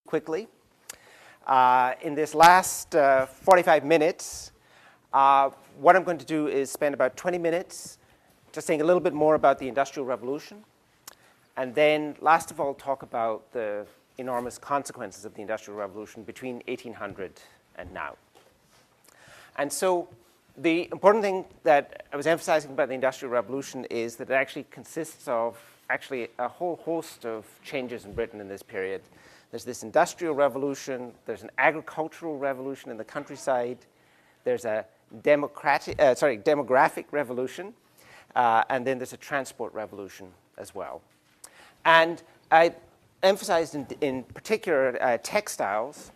quickly. In this last 45 minutes, what I'm going to do is spend about 20 minutes just saying a little bit more about the Industrial Revolution, and then last of all talk about the enormous consequences of the Industrial Revolution between 1800 and now. And so the important thing that I was emphasizing about the Industrial Revolution is that it actually consists of a whole host of changes in Britain in this period. There's this Industrial Revolution, there's an agricultural revolution in the countryside, there's a demographic revolution, and then there's a transport revolution as well. And I emphasized in particular textiles,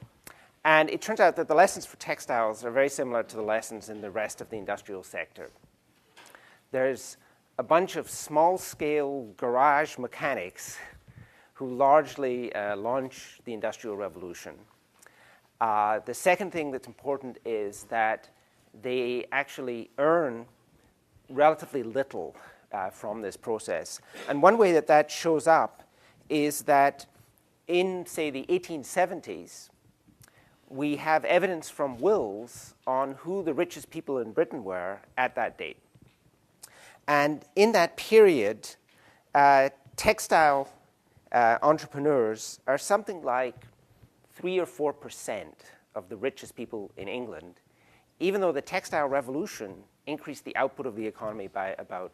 and it turns out that the lessons for textiles are very similar to the lessons in the rest of the industrial sector. There's a bunch of small-scale garage mechanics who largely launch the Industrial Revolution. The second thing that's important is that they actually earn relatively little from this process. And one way that that shows up is that in, say, the 1870s, we have evidence from wills on who the richest people in Britain were at that date. And in that period, textile entrepreneurs are something like 3 or 4% of the richest people in England, even though the textile revolution increased the output of the economy by about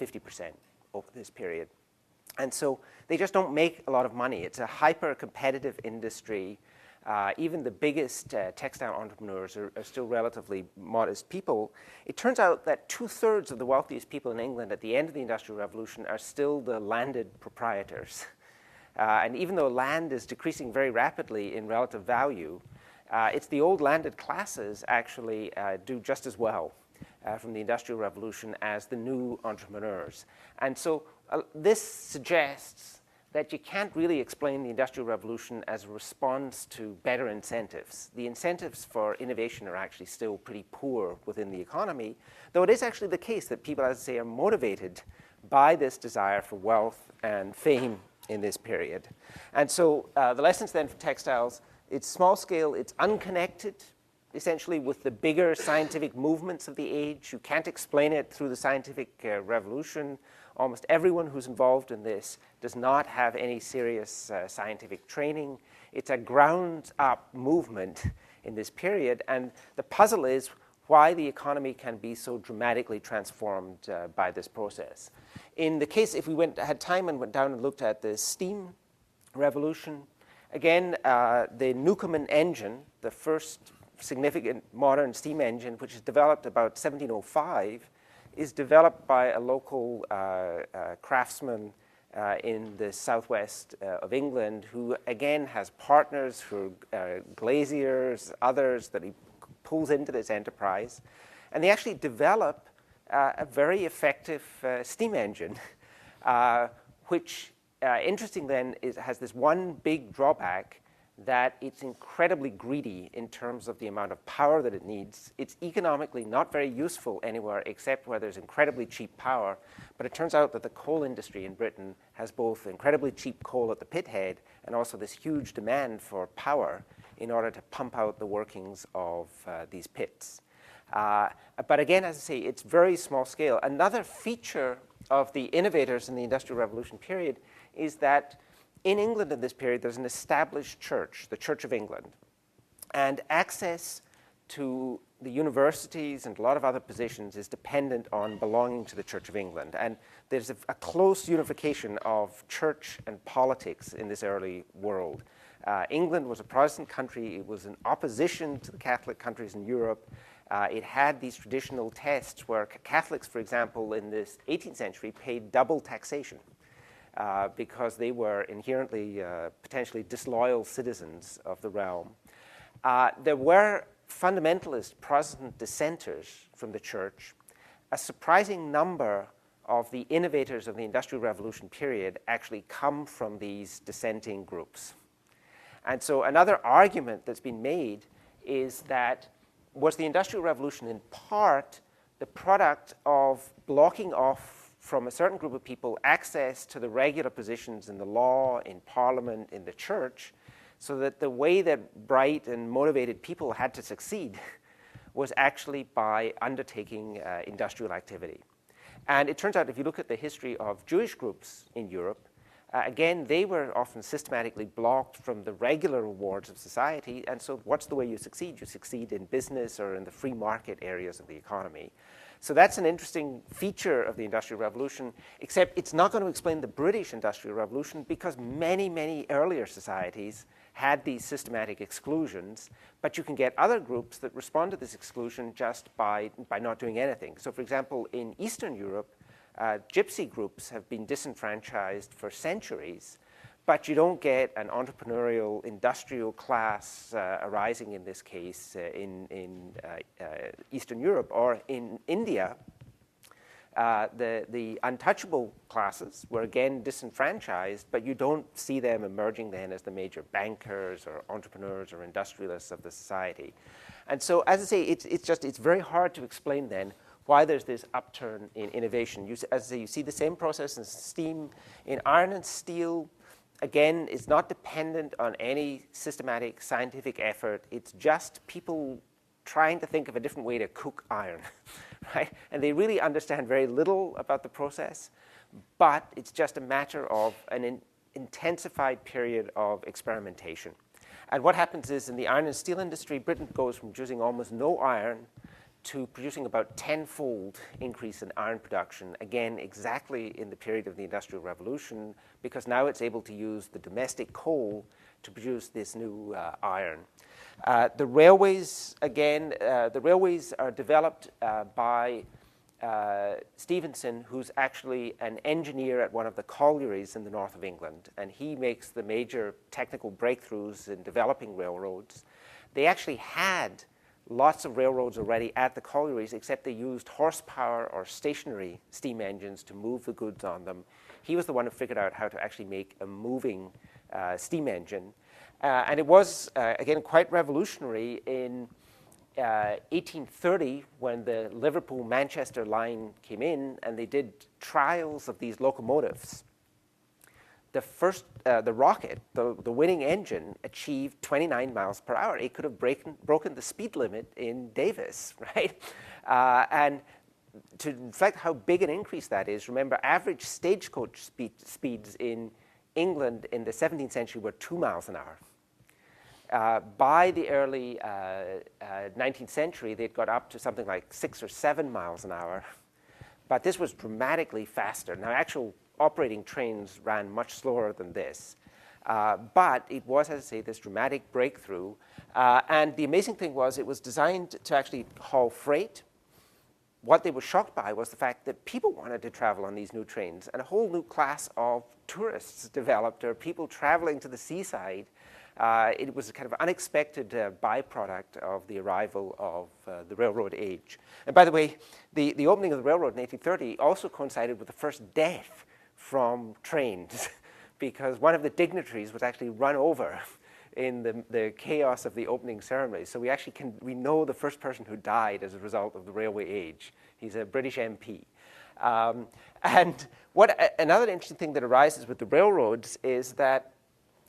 50% over this period. And so they just don't make a lot of money. It's a hyper-competitive industry. Even the biggest textile entrepreneurs are still relatively modest people. It turns out that 2/3 of the wealthiest people in England at the end of the Industrial Revolution are still the landed proprietors. And even though land is decreasing very rapidly in relative value, it's the old landed classes actually do just as well from the Industrial Revolution as the new entrepreneurs. And so this suggests that you can't really explain the Industrial Revolution as a response to better incentives. The incentives for innovation are actually still pretty poor within the economy, though it is actually the case that people, as I say, are motivated by this desire for wealth and fame in this period. And so the lessons then for textiles, it's small scale, it's unconnected, essentially, with the bigger scientific movements of the age. You can't explain it through the scientific revolution. Almost everyone who's involved in this does not have any serious scientific training. It's a ground-up movement in this period, and the puzzle is why the economy can be so dramatically transformed by this process. In the case, if we had time and went down and looked at the steam revolution, again, the Newcomen engine, the first significant modern steam engine, which is developed about 1705, is developed by a local craftsman in the southwest of England, who again has partners who are glaziers, others that he pulls into this enterprise. And they actually develop a very effective steam engine, which, interesting then, has this one big drawback, that it's incredibly greedy in terms of the amount of power that it needs. It's economically not very useful anywhere except where there's incredibly cheap power. But it turns out that the coal industry in Britain has both incredibly cheap coal at the pit head and also this huge demand for power in order to pump out the workings of these pits. But again, as I say, it's very small scale. Another feature of the innovators in the Industrial Revolution period is that in England in this period, there's an established church, the Church of England. And access to the universities and a lot of other positions is dependent on belonging to the Church of England. And there's a close unification of church and politics in this early world. England was a Protestant country. It was in opposition to the Catholic countries in Europe. It had these traditional tests where Catholics, for example, in this 18th century, paid double taxation. Because they were inherently potentially disloyal citizens of the realm. There were fundamentalist Protestant dissenters from the church. A surprising number of the innovators of the Industrial Revolution period actually come from these dissenting groups. And so another argument that's been made is that was the Industrial Revolution in part the product of blocking off from a certain group of people access to the regular positions in the law, in Parliament, in the church, So that the way that bright and motivated people had to succeed was actually by undertaking industrial activity. And it turns out, if you look at the history of Jewish groups in Europe, again, they were often systematically blocked from the regular rewards of society. And so what's the way you succeed? You succeed in business or in the free market areas of the economy. So that's an interesting feature of the Industrial Revolution, except it's not going to explain the British Industrial Revolution because many, many earlier societies had these systematic exclusions, but you can get other groups that respond to this exclusion just by not doing anything. So for example, in Eastern Europe, gypsy groups have been disenfranchised for centuries, but you don't get an entrepreneurial industrial class arising in this case in Eastern Europe. Or in India, the untouchable classes were again disenfranchised, but you don't see them emerging then as the major bankers or entrepreneurs or industrialists of the society. And so, as I say, it's very hard to explain then why there's this upturn in innovation. As I say, you see the same process in steam. In iron and steel, again, it's not dependent on any systematic scientific effort. It's just people trying to think of a different way to cook iron, right? And they really understand very little about the process, but it's just a matter of an intensified period of experimentation. And what happens is in the iron and steel industry, Britain goes from using almost no iron to producing about 10-fold increase in iron production, again, exactly in the period of the Industrial Revolution, because now it's able to use the domestic coal to produce this new iron. The railways, again, the railways are developed by Stevenson, who's actually an engineer at one of the collieries in the north of England, and he makes the major technical breakthroughs in developing railroads. They actually had lots of railroads already at the collieries, except they used horsepower or stationary steam engines to move the goods on them. He was the one who figured out how to actually make a moving steam engine. And it was, again, quite revolutionary in 1830 when the Liverpool-Manchester line came in and they did trials of these locomotives. The rocket, the winning engine, achieved 29 miles per hour. It could have broken the speed limit in Davis, right? And to reflect how big an increase that is, remember, average stagecoach speeds in England in the 17th century were 2 miles an hour. By the early 19th century, they'd got up to something like 6 or 7 miles an hour. But this was dramatically faster. Now, actual operating trains ran much slower than this. But it was, as I say, this dramatic breakthrough. And the amazing thing was it was designed to actually haul freight. What they were shocked by was the fact that people wanted to travel on these new trains. And a whole new class of tourists developed, or people traveling to the seaside. It was a kind of unexpected byproduct of the arrival of the railroad age. And by the way, the opening of the railroad in 1830 also coincided with the first death from trains because one of the dignitaries was actually run over in the chaos of the opening ceremony. So we know the first person who died as a result of the railway age. He's a British MP. And another interesting thing that arises with the railroads is that,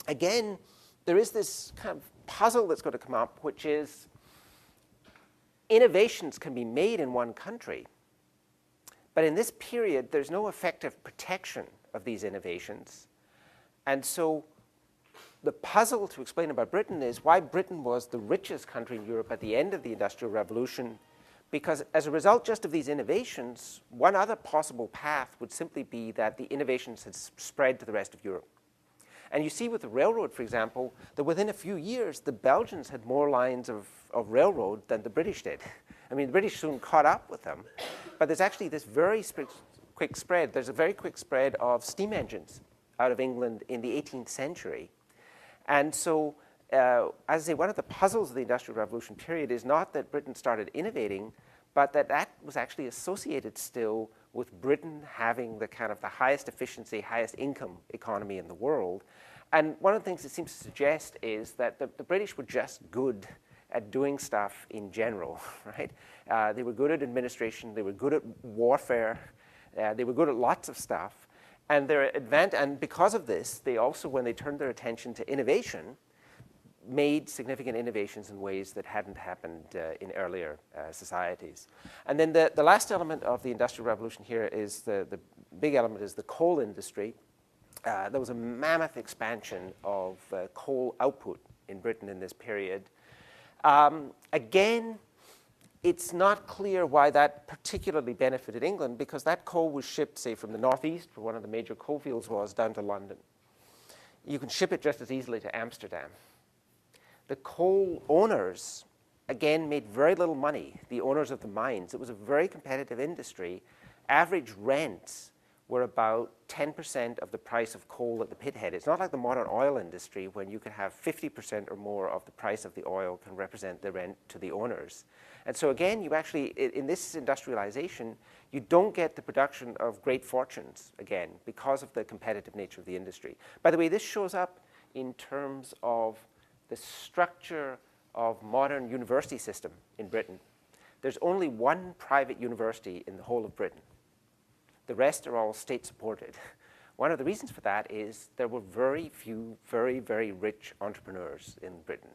again, there is this kind of puzzle that's going to come up, which is innovations can be made in one country, but in this period, there's no effective protection of these innovations. And so the puzzle to explain about Britain is why Britain was the richest country in Europe at the end of the Industrial Revolution, because as a result just of these innovations, one other possible path would simply be that the innovations had spread to the rest of Europe. And you see with the railroad, for example, that within a few years, the Belgians had more lines of railroad than the British did. I mean, the British soon caught up with them. But there's actually this very quick spread. There's a very quick spread of steam engines out of England in the 18th century. And so, as I say, one of the puzzles of the Industrial Revolution period is not that Britain started innovating, but that was actually associated still with Britain having the kind of the highest efficiency, highest income economy in the world. And one of the things it seems to suggest is that the British were just good at doing stuff in general, right? They were good at administration, they were good at warfare, they were good at lots of stuff. And because of this, they also, when they turned their attention to innovation, made significant innovations in ways that hadn't happened in earlier societies. And then the last element of the Industrial Revolution here is the big element is the coal industry. There was a mammoth expansion of coal output in Britain in this period. Again, it's not clear why that particularly benefited England, because that coal was shipped, say, from the northeast, where one of the major coal fields was, down to London. You can ship it just as easily to Amsterdam. The coal owners, again, made very little money, the owners of the mines. It was a very competitive industry. Average rents were about 10% of the price of coal at the pithead. It's not like the modern oil industry, when you can have 50% or more of the price of the oil can represent the rent to the owners. And so again, you actually, in this industrialization, you don't get the production of great fortunes, again, because of the competitive nature of the industry. By the way, this shows up in terms of the structure of modern university system in Britain. There's only one private university in the whole of Britain. The rest are all state-supported. One of the reasons for that is there were very few very, very rich entrepreneurs in Britain.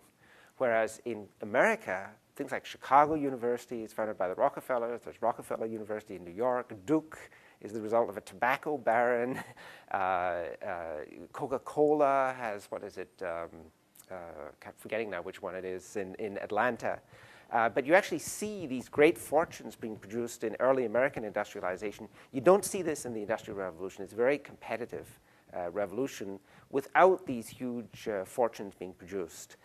Whereas in America, things like Chicago University is founded by the Rockefellers. There's Rockefeller University in New York. Duke is the result of a tobacco baron. Coca-Cola has, what is it? Forgetting now which one it is, in Atlanta. But you actually see these great fortunes being produced in early American industrialization. You don't see this in the Industrial Revolution. It's a very competitive revolution without these huge fortunes being produced.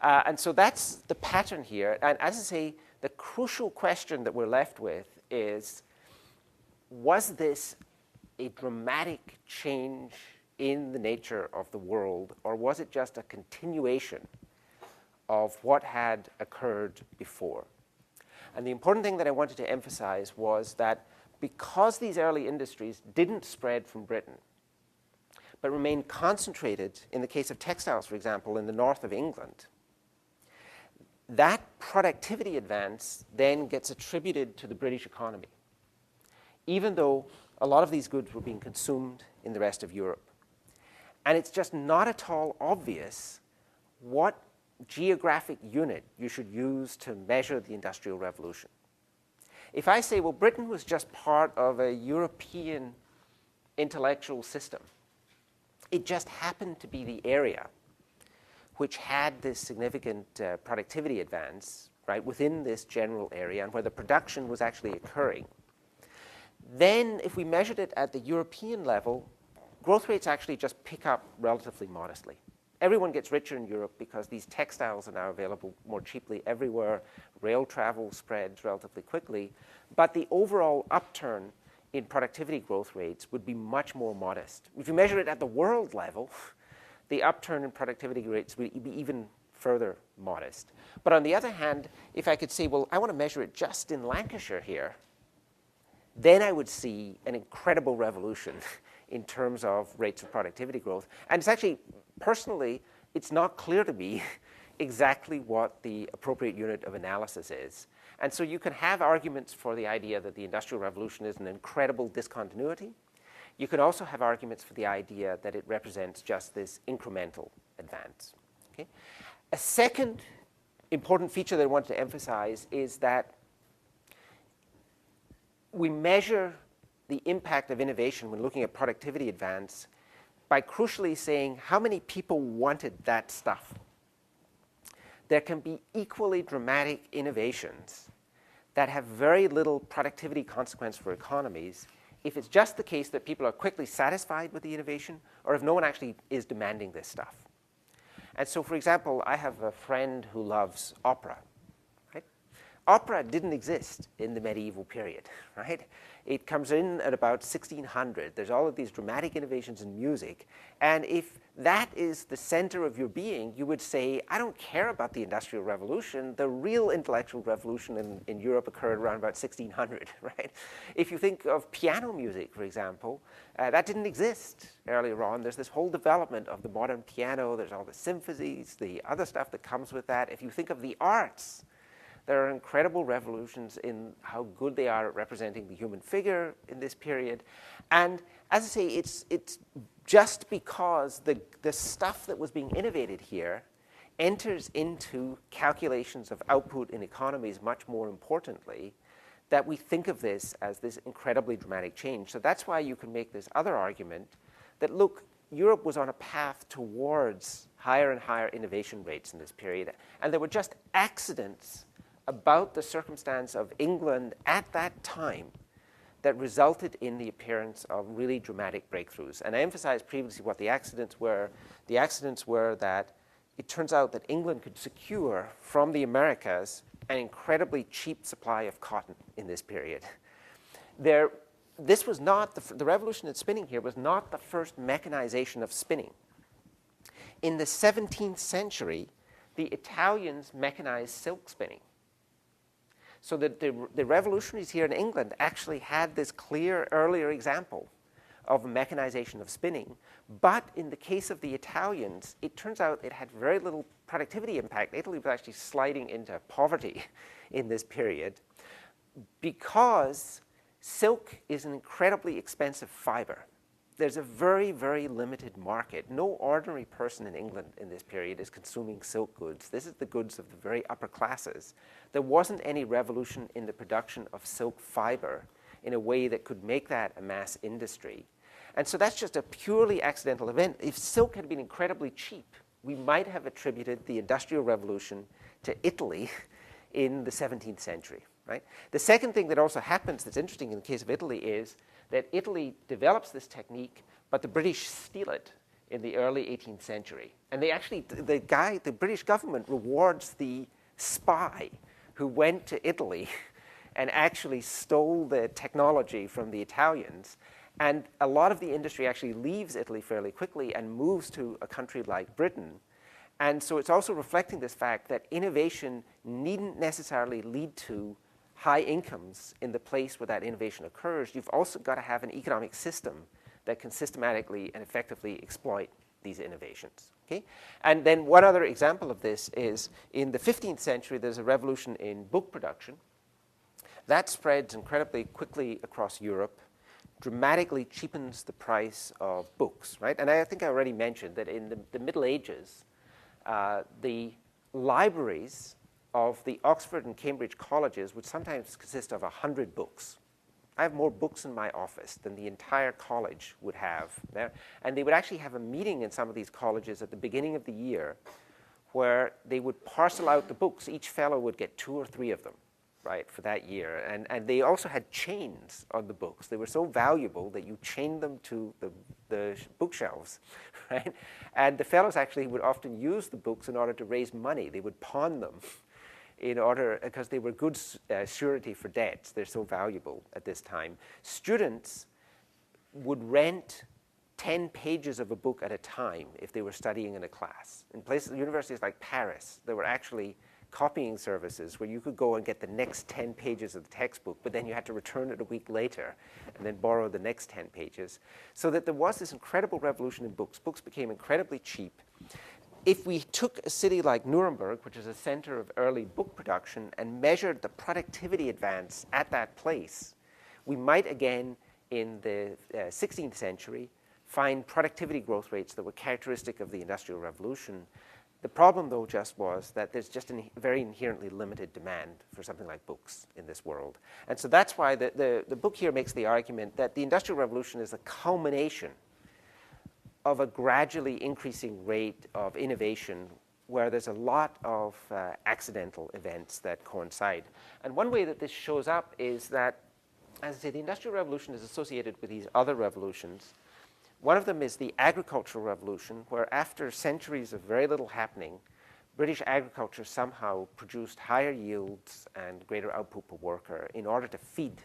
And so that's the pattern here. And as I say, the crucial question that we're left with is, was this a dramatic change in the nature of the world, or was it just a continuation of what had occurred before? And the important thing that I wanted to emphasize was that because these early industries didn't spread from Britain, but remained concentrated, in the case of textiles, for example, in the north of England, that productivity advance then gets attributed to the British economy, even though a lot of these goods were being consumed in the rest of Europe. And it's just not at all obvious what geographic unit you should use to measure the Industrial Revolution. If I say, well, Britain was just part of a European intellectual system, it just happened to be the area which had this significant productivity advance, right, within this general area, and where the production was actually occurring, then if we measured it at the European level, growth rates actually just pick up relatively modestly. Everyone gets richer in Europe because these textiles are now available more cheaply everywhere. Rail travel spreads relatively quickly. But the overall upturn in productivity growth rates would be much more modest. If you measure it at the world level, the upturn in productivity rates would be even further modest. But on the other hand, if I could say, well, I want to measure it just in Lancashire here, then I would see an incredible revolution in terms of rates of productivity growth. And it's actually, personally, it's not clear to me exactly what the appropriate unit of analysis is. And so you can have arguments for the idea that the Industrial Revolution is an incredible discontinuity. You can also have arguments for the idea that it represents just this incremental advance. Okay? A second important feature that I want to emphasize is that we measure the impact of innovation when looking at productivity advance by crucially saying how many people wanted that stuff. There can be equally dramatic innovations that have very little productivity consequence for economies if it's just the case that people are quickly satisfied with the innovation, or if no one actually is demanding this stuff. And so, for example, I have a friend who loves opera. Right? Opera didn't exist in the medieval period. Right? It comes in at about 1600. There's all of these dramatic innovations in music. And if that is the center of your being, you would say, I don't care about the Industrial Revolution. The real intellectual revolution in Europe occurred around about 1600. Right? If you think of piano music, for example, that didn't exist earlier on. There's this whole development of the modern piano. There's all the symphonies, the other stuff that comes with that. If you think of the arts, there are incredible revolutions in how good they are at representing the human figure in this period. And as I say, it's just because the stuff that was being innovated here enters into calculations of output in economies much more importantly, that we think of this as this incredibly dramatic change. So that's why you can make this other argument that, look, Europe was on a path towards higher and higher innovation rates in this period, and there were just accidents about the circumstance of England at that time that resulted in the appearance of really dramatic breakthroughs. And I emphasized previously what the accidents were. The accidents were that it turns out that England could secure from the Americas an incredibly cheap supply of cotton in this period. This was not, the revolution in spinning here was not the first mechanization of spinning. In the 17th century, the Italians mechanized silk spinning. So that the revolutionaries here in England actually had this clear earlier example of mechanization of spinning. But in the case of the Italians, it turns out it had very little productivity impact. Italy was actually sliding into poverty in this period because silk is an incredibly expensive fiber. There's a very, very limited market. No ordinary person in England in this period is consuming silk goods. This is the goods of the very upper classes. There wasn't any revolution in the production of silk fiber in a way that could make that a mass industry. And so that's just a purely accidental event. If silk had been incredibly cheap, we might have attributed the Industrial Revolution to Italy in the 17th century, right? The second thing that also happens that's interesting in the case of Italy is that Italy develops this technique, but the British steal it in the early 18th century. And they actually, the British government rewards the spy who went to Italy and actually stole the technology from the Italians. And a lot of the industry actually leaves Italy fairly quickly and moves to a country like Britain. And so it's also reflecting this fact that innovation needn't necessarily lead to high incomes in the place where that innovation occurs. You've also got to have an economic system that can systematically and effectively exploit these innovations. Okay? And then one other example of this is in the 15th century, there's a revolution in book production. That spreads incredibly quickly across Europe, dramatically cheapens the price of books, right? And I think I already mentioned that in the Middle Ages, the libraries of the Oxford and Cambridge colleges would sometimes consist of 100 books. I have more books in my office than the entire college would have there. And they would actually have a meeting in some of these colleges at the beginning of the year where they would parcel out the books. Each fellow would get 2 or 3 of them, right, for that year. And they also had chains on the books. They were so valuable that you chained them to the bookshelves, right? And the fellows actually would often use the books in order to raise money. They would pawn them in order, because they were good surety for debts. They're so valuable at this time. Students would rent 10 pages of a book at a time if they were studying in a class. In places, universities like Paris, there were actually copying services where you could go and get the next 10 pages of the textbook, but then you had to return it a week later and then borrow the next 10 pages. So that there was this incredible revolution in books. Books became incredibly cheap. If we took a city like Nuremberg, which is a center of early book production, and measured the productivity advance at that place, we might again, in the 16th century, find productivity growth rates that were characteristic of the Industrial Revolution. The problem, though, just was that there's just a very inherently limited demand for something like books in this world. And so that's why the book here makes the argument that the Industrial Revolution is a culmination of a gradually increasing rate of innovation where there's a lot of accidental events that coincide. And one way that this shows up is that, as I say, the Industrial Revolution is associated with these other revolutions. One of them is the Agricultural Revolution, where after centuries of very little happening, British agriculture somehow produced higher yields and greater output per worker in order to feed,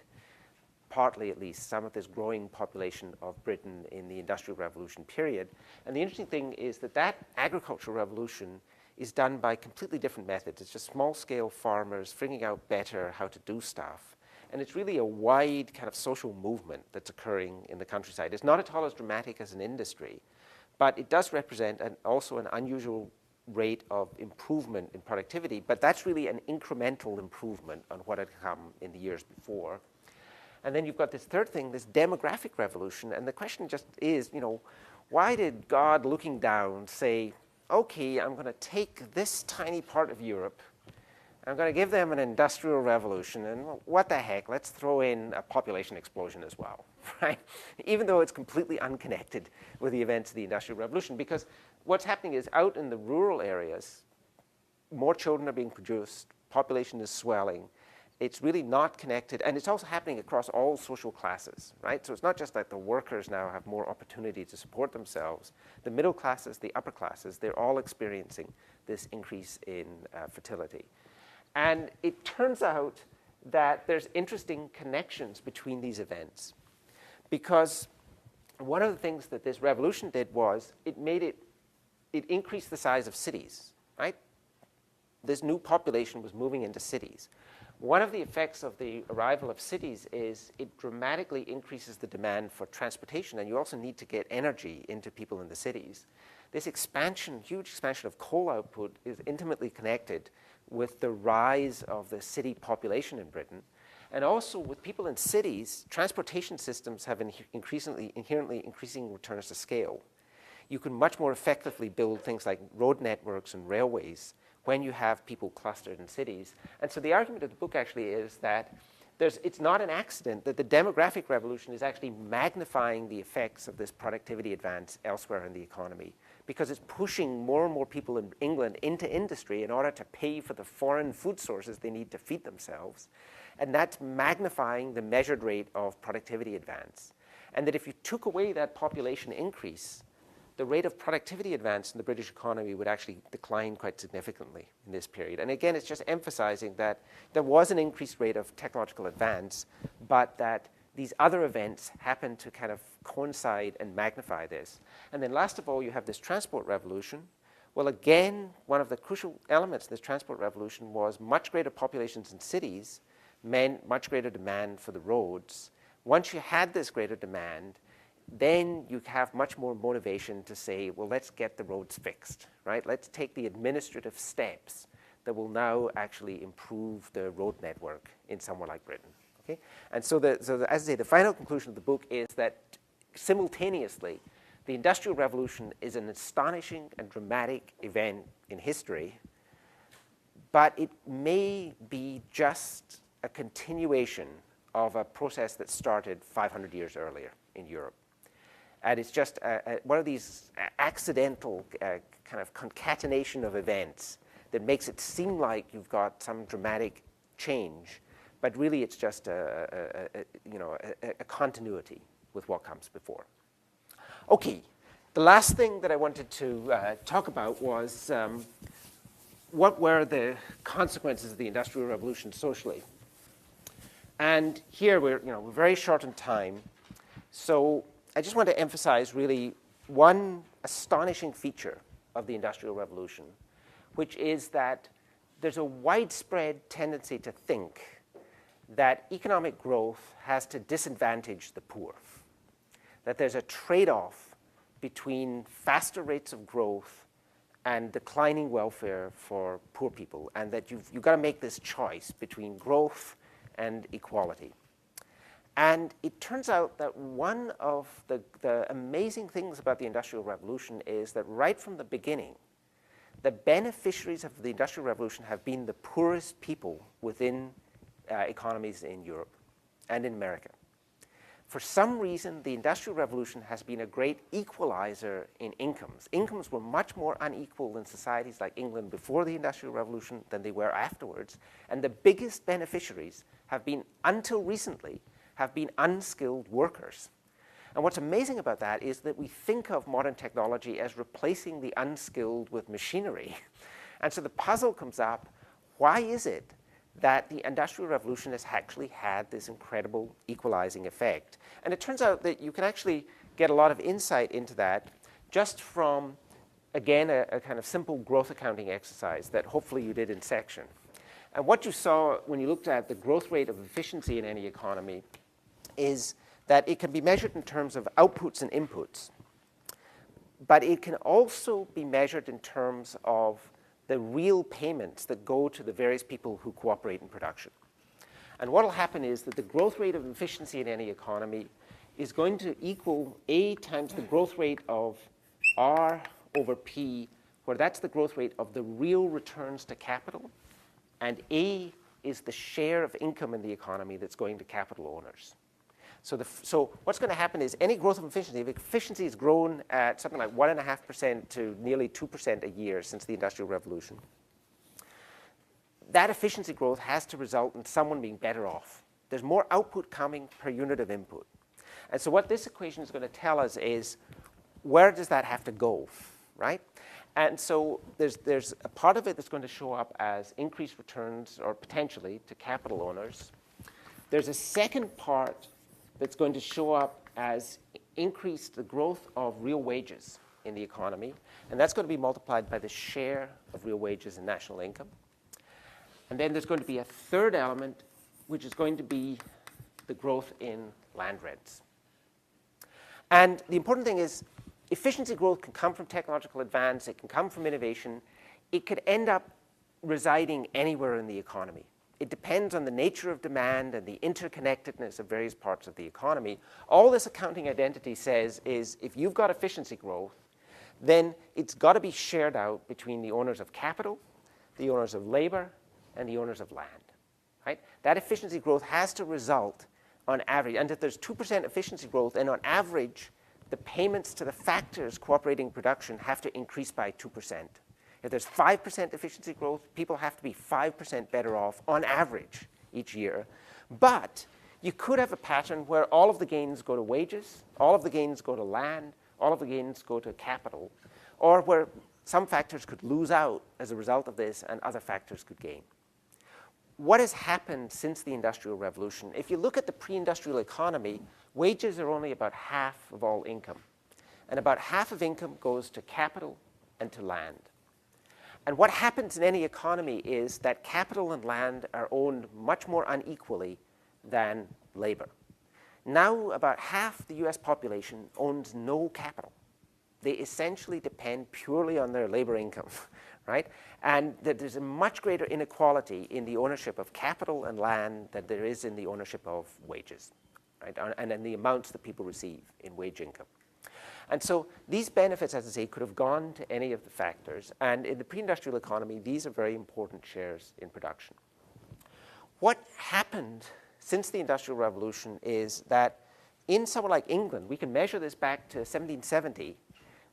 partly at least, some of this growing population of Britain in the Industrial Revolution period. And the interesting thing is that that agricultural revolution is done by completely different methods. It's just small-scale farmers figuring out better how to do stuff. And it's really a wide kind of social movement that's occurring in the countryside. It's not at all as dramatic as an industry, but it does represent also an unusual rate of improvement in productivity. But that's really an incremental improvement on what had come in the years before. And then you've got this third thing, this demographic revolution. And the question just is, why did God, looking down, say, okay, I'm going to take this tiny part of Europe, I'm going to give them an industrial revolution, and what the heck, let's throw in a population explosion as well, right? Even though it's completely unconnected with the events of the Industrial Revolution, because what's happening is out in the rural areas, more children are being produced, population is swelling, it's really not connected, and it's also happening across all social classes, right? So it's not just that the workers now have more opportunity to support themselves. The middle classes, the upper classes, they're all experiencing this increase in fertility. And it turns out that there's interesting connections between these events, because one of the things that this revolution did was it increased the size of cities, right? This new population was moving into cities. One of the effects of the arrival of cities is it dramatically increases the demand for transportation, and you also need to get energy into people in the cities. This expansion, huge expansion of coal output is intimately connected with the rise of the city population in Britain. And also with people in cities, transportation systems have inherently increasing returns to scale. You can much more effectively build things like road networks and railways when you have people clustered in cities. And so the argument of the book actually is that it's not an accident that the demographic revolution is actually magnifying the effects of this productivity advance elsewhere in the economy, because it's pushing more and more people in England into industry in order to pay for the foreign food sources they need to feed themselves. And that's magnifying the measured rate of productivity advance. And that if you took away that population increase, the rate of productivity advance in the British economy would actually decline quite significantly in this period. And again, it's just emphasizing that there was an increased rate of technological advance, but that these other events happen to kind of coincide and magnify this. And then last of all, you have this transport revolution. Well, again, one of the crucial elements of this transport revolution was much greater populations in cities meant much greater demand for the roads. Once you had this greater demand, then you have much more motivation to say, well, let's get the roads fixed, right? Let's take the administrative steps that will now actually improve the road network in somewhere like Britain, okay? And so, as I say, the final conclusion of the book is that simultaneously, the Industrial Revolution is an astonishing and dramatic event in history, but it may be just a continuation of a process that started 500 years earlier in Europe. And it's just one of these accidental kind of concatenation of events that makes it seem like you've got some dramatic change, but really it's just a continuity with what comes before. Okay, the last thing that I wanted to talk about was what were the consequences of the Industrial Revolution socially. And here we're very short on time, so I just want to emphasize really one astonishing feature of the Industrial Revolution, which is that there's a widespread tendency to think that economic growth has to disadvantage the poor, that there's a trade-off between faster rates of growth and declining welfare for poor people, and that you've got to make this choice between growth and equality. And it turns out that one of the amazing things about the Industrial Revolution is that right from the beginning, the beneficiaries of the Industrial Revolution have been the poorest people within economies in Europe and in America. For some reason, the Industrial Revolution has been a great equalizer in incomes. Incomes were much more unequal in societies like England before the Industrial Revolution than they were afterwards. And the biggest beneficiaries have been, until recently, have been unskilled workers. And what's amazing about that is that we think of modern technology as replacing the unskilled with machinery. And so the puzzle comes up, why is it that the Industrial Revolution has actually had this incredible equalizing effect? And it turns out that you can actually get a lot of insight into that just from, again, a kind of simple growth accounting exercise that hopefully you did in section. And what you saw when you looked at the growth rate of efficiency in any economy is that it can be measured in terms of outputs and inputs, but it can also be measured in terms of the real payments that go to the various people who cooperate in production. And what will happen is that the growth rate of efficiency in any economy is going to equal A times the growth rate of R over P where that's the growth rate of the real returns to capital, and A is the share of income in the economy that's going to capital owners. So what's going to happen is any growth of efficiency, if efficiency has grown at something like 1.5% to nearly 2% a year since the Industrial Revolution, that efficiency growth has to result in someone being better off. There's more output coming per unit of input. And so what this equation is going to tell us is, where does that have to go, right? And so there's a part of it that's going to show up as increased returns, or potentially, to capital owners. There's a second part that's going to show up as increased the growth of real wages in the economy, and that's going to be multiplied by the share of real wages in national income. And then there's going to be a third element, which is going to be the growth in land rents. And the important thing is, efficiency growth can come from technological advance, it can come from innovation, it could end up residing anywhere in the economy. It depends on the nature of demand and the interconnectedness of various parts of the economy. All this accounting identity says is, if you've got efficiency growth, then it's got to be shared out between the owners of capital, the owners of labor, and the owners of land, right? That efficiency growth has to result on average, and if there's 2% efficiency growth, then on average, the payments to the factors cooperating production have to increase by 2%. If there's 5% efficiency growth, people have to be 5% better off on average each year. But you could have a pattern where all of the gains go to wages, all of the gains go to land, all of the gains go to capital, or where some factors could lose out as a result of this and other factors could gain. What has happened since the Industrial Revolution? If you look at the pre-industrial economy, wages are only about half of all income. And about half of income goes to capital and to land. And what happens in any economy is that capital and land are owned much more unequally than labor. Now, about half the US population owns no capital. They essentially depend purely on their labor income, right? And that there's a much greater inequality in the ownership of capital and land than there is in the ownership of wages, right? And in the amounts that people receive in wage income. And so these benefits, as I say, could have gone to any of the factors. And in the pre-industrial economy, these are very important shares in production. What happened since the Industrial Revolution is that in somewhere like England, we can measure this back to 1770,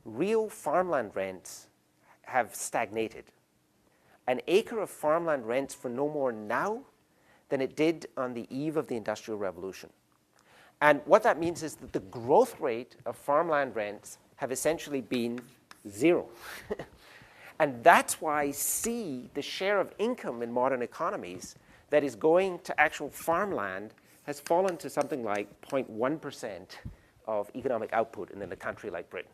real farmland rents have stagnated. An acre of farmland rents for no more now than it did on the eve of the Industrial Revolution. And what that means is that the growth rate of farmland rents have essentially been zero. And that's why C, the share of income in modern economies that is going to actual farmland, has fallen to something like 0.1% of economic output in a country like Britain.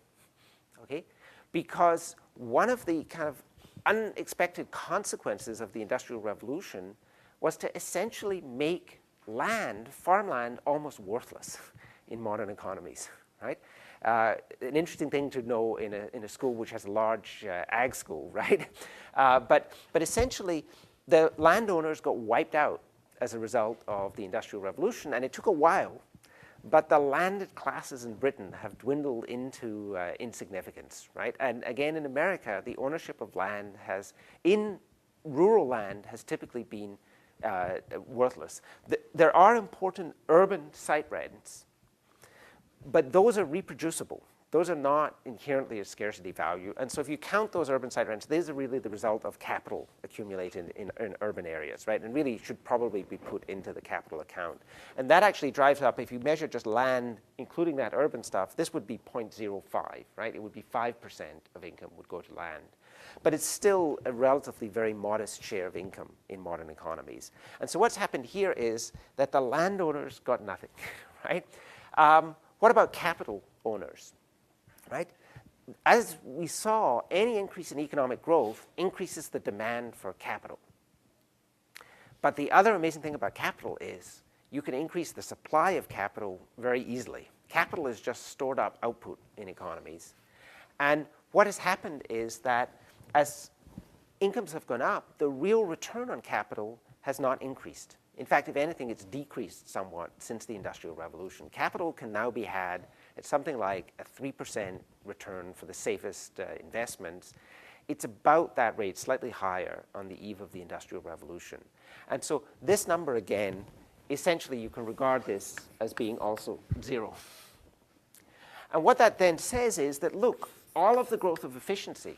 Okay? Because one of the kind of unexpected consequences of the Industrial Revolution was to essentially make land, farmland, almost worthless in modern economies, right? An interesting thing to know in a school which has a large ag school, right? But essentially, the landowners got wiped out as a result of the Industrial Revolution, and it took a while. But the landed classes in Britain have dwindled into insignificance, right? And again, in America, the ownership of land in rural land has typically been worthless. There are important urban site rents, but those are reproducible. Those are not inherently a scarcity value. And so if you count those urban site rents, these are really the result of capital accumulated in urban areas, right? And really should probably be put into the capital account. And that actually drives up, if you measure just land, including that urban stuff, this would be 0.05, right? It would be 5% of income would go to land. But it's still a relatively very modest share of income in modern economies. And so what's happened here is that the landowners got nothing, right? What about capital owners? Right? As we saw, any increase in economic growth increases the demand for capital. But the other amazing thing about capital is you can increase the supply of capital very easily. Capital is just stored up output in economies. And what has happened is that as incomes have gone up, the real return on capital has not increased. In fact, if anything, it's decreased somewhat since the Industrial Revolution. Capital can now be had at something like a 3% return for the safest investments it's about that rate, slightly higher on the eve of the Industrial Revolution. And so this number, again, essentially you can regard this as being also 0. And what that then says is that, look, all of the growth of efficiency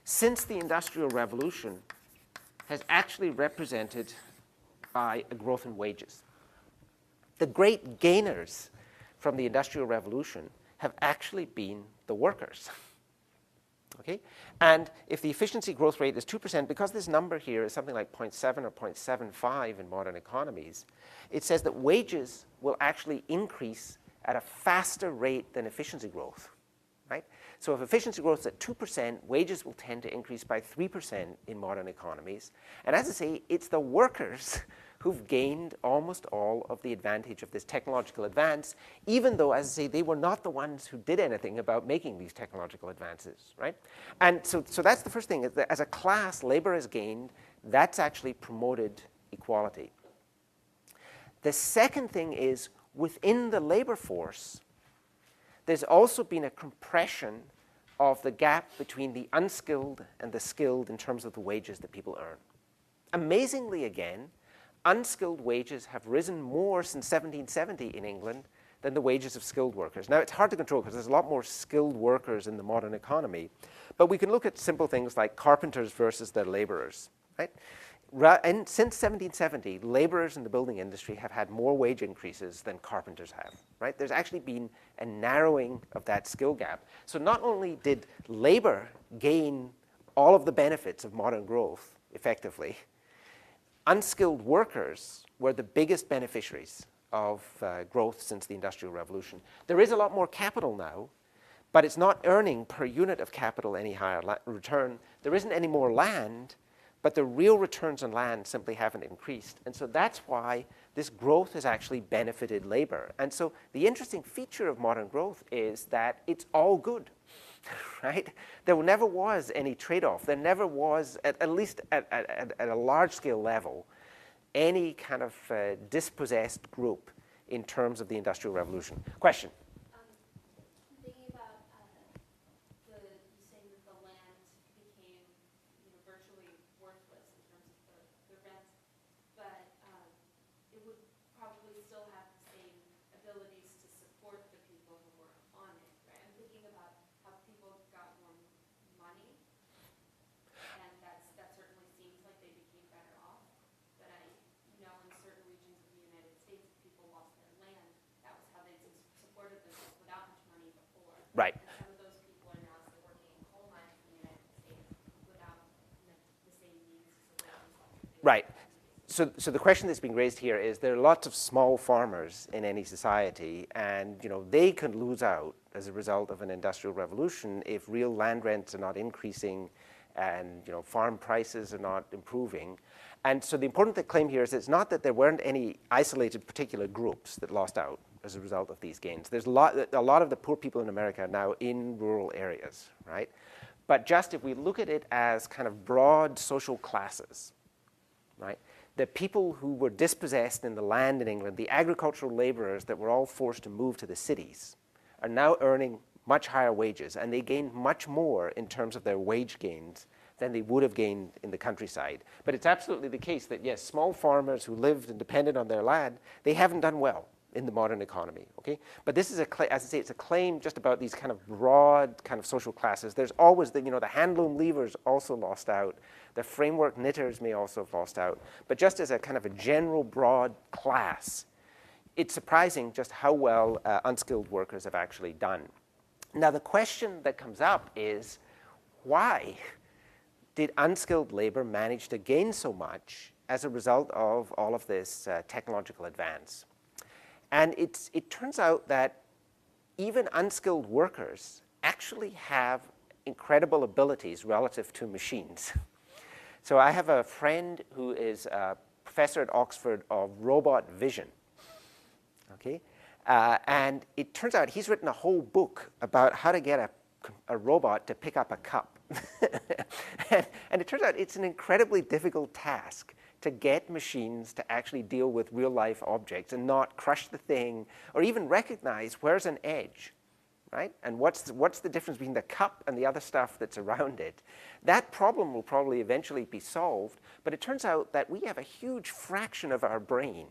since the Industrial Revolution has actually represented by a growth in wages. The great gainers from the Industrial Revolution have actually been the workers. Okay? And if the efficiency growth rate is 2%, because this number here is something like 0.7 or 0.75 in modern economies, it says that wages will actually increase at a faster rate than efficiency growth. Right? So if efficiency growth is at 2%, wages will tend to increase by 3% in modern economies. And as I say, it's the workers who've gained almost all of the advantage of this technological advance, even though, as I say, they were not the ones who did anything about making these technological advances, right? And so that's the first thing. Is that as a class, labor has gained. That's actually promoted equality. The second thing is, within the labor force, there's also been a compression of the gap between the unskilled and the skilled in terms of the wages that people earn. Amazingly, again, unskilled wages have risen more since 1770 in England than the wages of skilled workers. Now, it's hard to control because there's a lot more skilled workers in the modern economy, but we can look at simple things like carpenters versus their laborers, right? And since 1770, laborers in the building industry have had more wage increases than carpenters have, right? There's actually been a narrowing of that skill gap. So not only did labor gain all of the benefits of modern growth effectively, unskilled workers were the biggest beneficiaries of growth since the Industrial Revolution. There is a lot more capital now, but it's not earning per unit of capital any higher return. There isn't any more land, but the real returns on land simply haven't increased. And so that's why this growth has actually benefited labor. And so the interesting feature of modern growth is that it's all good, right? There never was any trade-off. There never was, at least at a large-scale level, any kind of dispossessed group in terms of the Industrial Revolution. Question? Thinking about you saying that the land became virtually worthless in terms of the rent, but it would probably still have the same abilities to support the people who were on it, right? I'm thinking about how people got more money, and that certainly seems like they became better off. But I know in certain regions of the United States, people lost their land. That was how they supported themselves without much money before. Right. And some of those people are now still working in coal mines in the United States without the same means to support themselves. Right. So the question that's being raised here is there are lots of small farmers in any society, and they can lose out as a result of an industrial revolution if real land rents are not increasing and farm prices are not improving. And so the important claim here is it's not that there weren't any isolated particular groups that lost out as a result of these gains. There's a lot of the poor people in America are now in rural areas, right? But just if we look at it as kind of broad social classes, right? The people who were dispossessed in the land in England, the agricultural laborers that were all forced to move to the cities, are now earning much higher wages, and they gained much more in terms of their wage gains than they would have gained in the countryside. But it's absolutely the case that, yes, small farmers who lived and depended on their land, they haven't done well in the modern economy, okay? But this is, as I say, it's a claim just about these kind of broad kind of social classes. There's always the handloom weavers also lost out. The framework knitters may also have lost out. But just as a kind of a general broad class, it's surprising just how well unskilled workers have actually done. Now, the question that comes up is, why did unskilled labor manage to gain so much as a result of all of this technological advance? And it turns out that even unskilled workers actually have incredible abilities relative to machines. So I have a friend who is a professor at Oxford of robot vision, okay? And it turns out he's written a whole book about how to get a robot to pick up a cup. and it turns out it's an incredibly difficult task to get machines to actually deal with real-life objects and not crush the thing or even recognize where's an edge, right? And what's the difference between the cup and the other stuff that's around it? That problem will probably eventually be solved, but it turns out that we have a huge fraction of our brain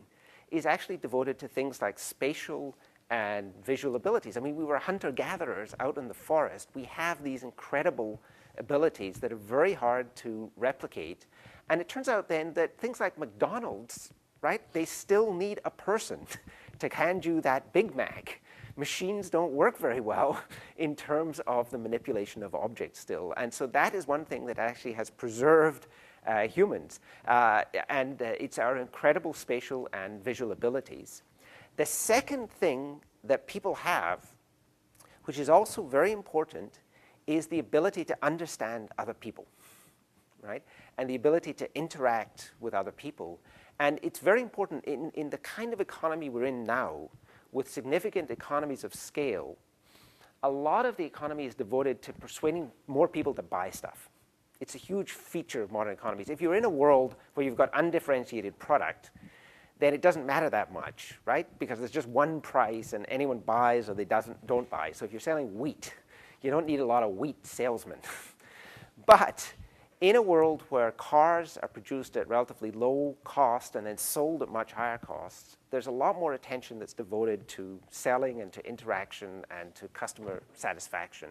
is actually devoted to things like spatial and visual abilities. I mean, we were hunter-gatherers out in the forest. We have these incredible abilities that are very hard to replicate. And it turns out then that things like McDonald's, right, they still need a person to hand you that Big Mac. Machines don't work very well in terms of the manipulation of objects still. And so that is one thing that actually has preserved humans. It's our incredible spatial and visual abilities. The second thing that people have, which is also very important, is the ability to understand other people, right? And the ability to interact with other people. And it's very important in the kind of economy we're in now, with significant economies of scale. A lot of the economy is devoted to persuading more people to buy stuff. It's a huge feature of modern economies. If you're in a world where you've got undifferentiated product, then it doesn't matter that much, right? Because there's just one price and anyone buys or they don't buy. So if you're selling wheat, you don't need a lot of wheat salesmen. But in a world where cars are produced at relatively low cost and then sold at much higher costs, there's a lot more attention that's devoted to selling and to interaction and to customer satisfaction.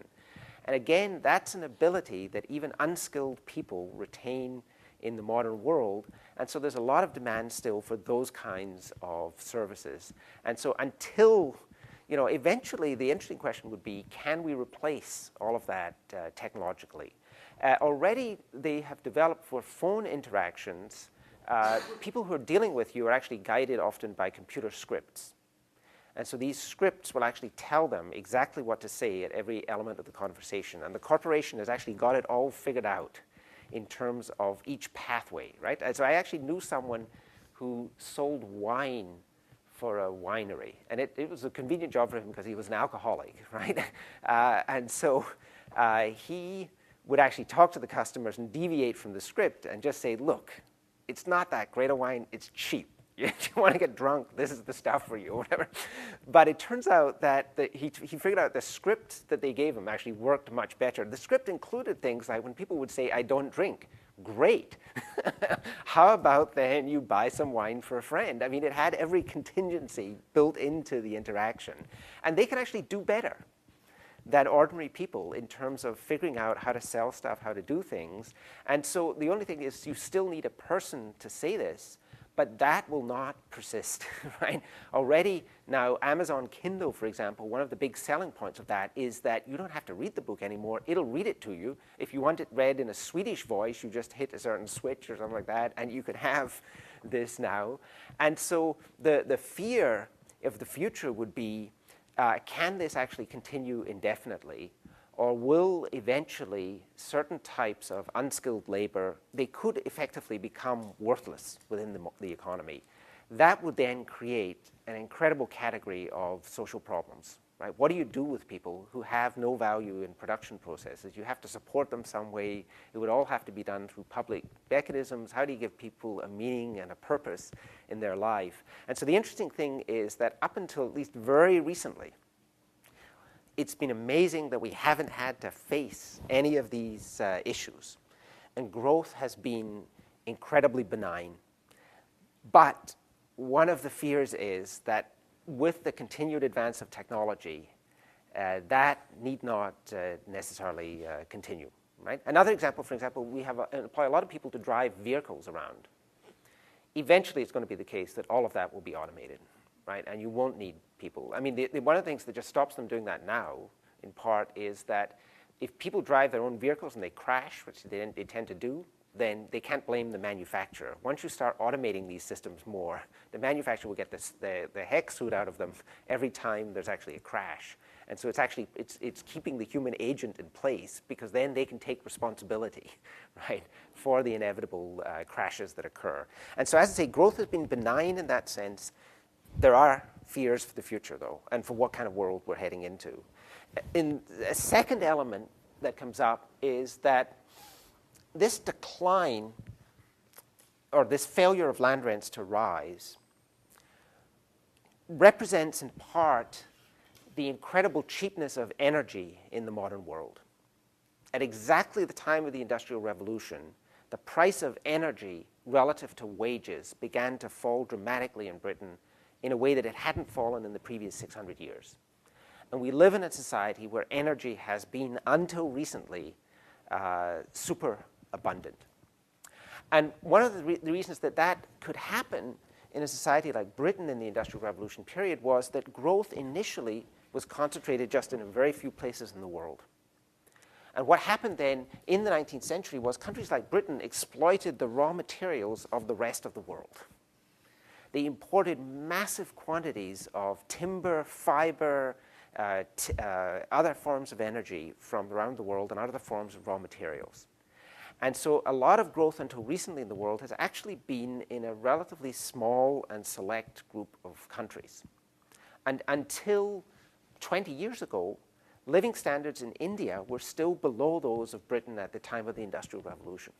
And again, that's an ability that even unskilled people retain in the modern world. And so there's a lot of demand still for those kinds of services. And so until, eventually the interesting question would be, can we replace all of that technologically? Already they have developed for phone interactions, people who are dealing with you are actually guided often by computer scripts. And so these scripts will actually tell them exactly what to say at every element of the conversation. And the corporation has actually got it all figured out in terms of each pathway, right? And so I actually knew someone who sold wine for a winery. And it was a convenient job for him because he was an alcoholic, right? And so he would actually talk to the customers and deviate from the script and just say, look, it's not that great a wine, it's cheap. If you want to get drunk, this is the stuff for you, or whatever. But it turns out that he figured out the script that they gave him actually worked much better. The script included things like when people would say, I don't drink. Great. How about then you buy some wine for a friend? I mean, it had every contingency built into the interaction. And they could actually do better than ordinary people in terms of figuring out how to sell stuff, how to do things. And so the only thing is you still need a person to say this, but that will not persist, right? Already now, Amazon Kindle, for example, one of the big selling points of that is that you don't have to read the book anymore. It'll read it to you. If you want it read in a Swedish voice, you just hit a certain switch or something like that, and you can have this now. And so the fear of the future would be, can this actually continue indefinitely? Or will eventually certain types of unskilled labor, they could effectively become worthless within the economy. That would then create an incredible category of social problems, right? What do you do with people who have no value in production processes? You have to support them some way. It would all have to be done through public mechanisms. How do you give people a meaning and a purpose in their life? And so the interesting thing is that up until at least very recently, it's been amazing that we haven't had to face any of these issues. And growth has been incredibly benign. But one of the fears is that with the continued advance of technology, that need not necessarily continue, right? Another example, for example, we employ a lot of people to drive vehicles around. Eventually, it's going to be the case that all of that will be automated, right? And you won't need people. I mean, one of the things that just stops them doing that now, in part, is that if people drive their own vehicles and they crash, which they tend to do, then they can't blame the manufacturer. Once you start automating these systems more, the manufacturer will get the heck suit out of them every time there's actually a crash. And so it's keeping the human agent in place, because then they can take responsibility, right, for the inevitable crashes that occur. And so, as I say, growth has been benign in that sense. There are fears for the future, though, and for what kind of world we're heading into. A second element that comes up is that this decline, or this failure of land rents to rise, represents in part the incredible cheapness of energy in the modern world. At exactly the time of the Industrial Revolution, the price of energy relative to wages began to fall dramatically in Britain in a way that it hadn't fallen in the previous 600 years. And we live in a society where energy has been, until recently, super abundant. And one of the reasons that that could happen in a society like Britain in the Industrial Revolution period was that growth initially was concentrated just in a very few places in the world. And what happened then in the 19th century was countries like Britain exploited the raw materials of the rest of the world. They imported massive quantities of timber, fiber, other forms of energy from around the world and other forms of raw materials. And so a lot of growth until recently in the world has actually been in a relatively small and select group of countries. And until 20 years ago, living standards in India were still below those of Britain at the time of the Industrial Revolution.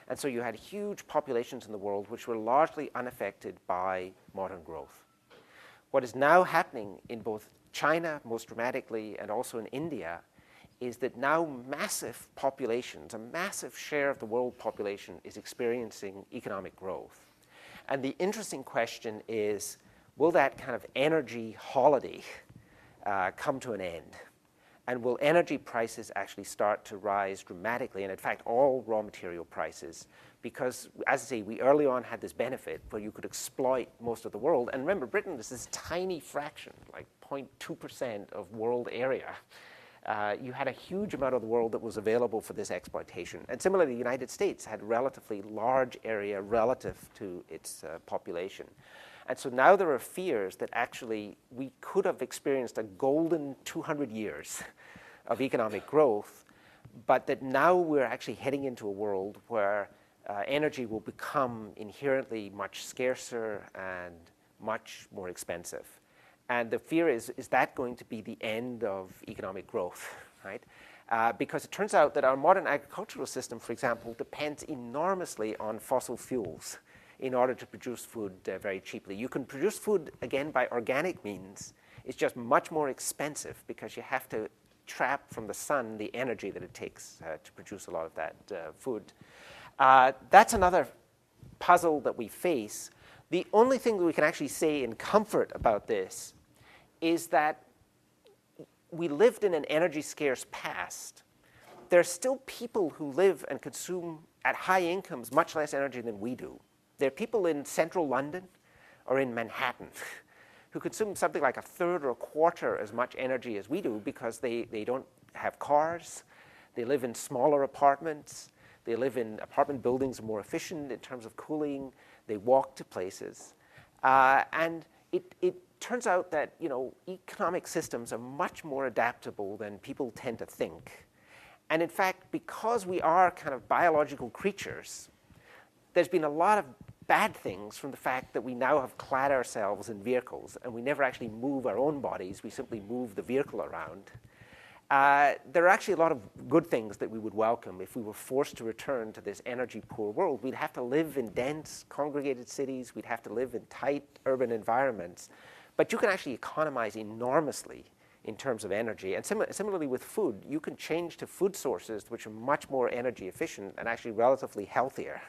And so you had huge populations in the world which were largely unaffected by modern growth. What is now happening in both China, most dramatically, and also in India, is that now massive populations, a massive share of the world population is experiencing economic growth. And the interesting question is, will that kind of energy holiday come to an end? And will energy prices actually start to rise dramatically? And in fact, all raw material prices, because as I say, we early on had this benefit where you could exploit most of the world. And remember, Britain is this tiny fraction, like 0.2% of world area. You had a huge amount of the world that was available for this exploitation. And similarly, the United States had relatively large area relative to its population. And so now there are fears that actually we could have experienced a golden 200 years of economic growth, but that now we're actually heading into a world where energy will become inherently much scarcer and much more expensive. And the fear is that going to be the end of economic growth, right? Because it turns out that our modern agricultural system, for example, depends enormously on fossil fuels in order to produce food very cheaply. You can produce food, again, by organic means. It's just much more expensive because you have to trap from the sun the energy that it takes to produce a lot of that food. That's another puzzle that we face. The only thing that we can actually say in comfort about this is that we lived in an energy-scarce past. There are still people who live and consume at high incomes much less energy than we do. There are people in central London or in Manhattan who consume something like a third or a quarter as much energy as we do because they don't have cars, they live in smaller apartments, they live in apartment buildings more efficient in terms of cooling, they walk to places. And it turns out that economic systems are much more adaptable than people tend to think. And in fact, because we are kind of biological creatures, there's been a lot of bad things from the fact that we now have clad ourselves in vehicles and we never actually move our own bodies, we simply move the vehicle around. There are actually a lot of good things that we would welcome if we were forced to return to this energy-poor world. We'd have to live in dense, congregated cities, we'd have to live in tight urban environments, but you can actually economize enormously in terms of energy. And similarly with food, you can change to food sources which are much more energy efficient and actually relatively healthier.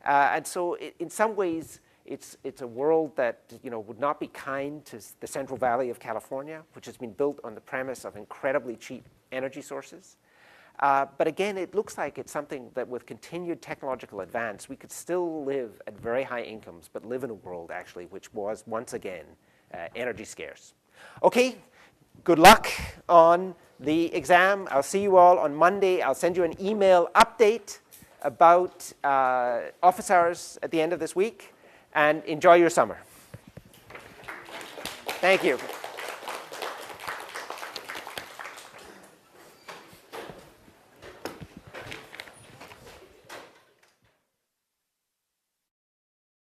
And so in some ways, it's a world that would not be kind to the Central Valley of California, which has been built on the premise of incredibly cheap energy sources. But again, it looks like it's something that with continued technological advance, we could still live at very high incomes, but live in a world actually which was once again energy scarce. Okay, good luck on the exam. I'll see you all on Monday. I'll send you an email update about office hours at the end of this week, and enjoy your summer. Thank you.